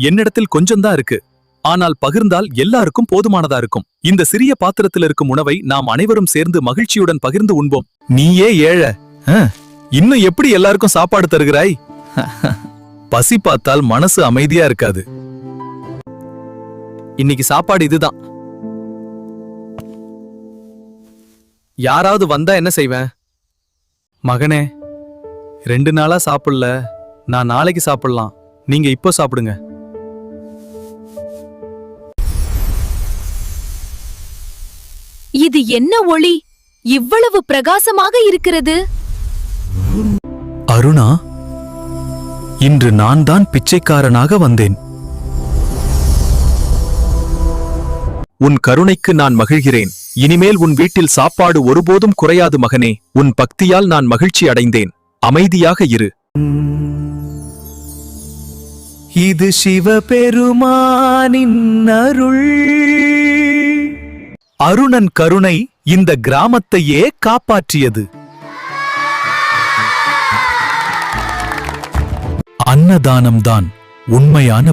என்னிடத்தில் கொஞ்சம்தான் இருக்கு. ஆனால் பகிர்ந்தால் எல்லாருக்கும் போதுமானதா இருக்கும். இந்த சிறிய பாத்திரத்தில் இருக்கும் உணவை நாம் அனைவரும் சேர்ந்து மகிழ்ச்சியுடன் பகிர்ந்து உண்போம். நீயே ஏழை, இன்னும் எப்படி எல்லாருக்கும் சாப்பாடு தருகிறாய்? பசி பார்த்தால் மனசு அமைதியா இருக்காது. இன்னைக்கு சாப்பாடு இதுதான். யாராவது வந்தா என்ன செய்வேன்? மகனே, 2 நாளா சாப்பிடல, நான் நாளைக்கு சாப்பிடலாம், நீங்க இப்போ சாப்பிடுங்க. இது என்ன ஒளி இவ்வளவு பிரகாசமாக இருக்கிறது? அருணா, இன்று நான் தான் பிச்சைக்காரனாக வந்தேன். உன் கருணைக்கு நான் மகிழ்கிறேன். இனிமேல் உன் வீட்டில் சாப்பாடு ஒருபோதும் குறையாது மகனே. உன் பக்தியால் நான் மகிழ்ச்சி அடைந்தேன். அமைதியாக இரு. இது சிவபெருமானின் அருள். அருணன் கருணை இந்த கிராமத்தையே காப்பாற்றியது. அன்னதானம்தான் உண்மையான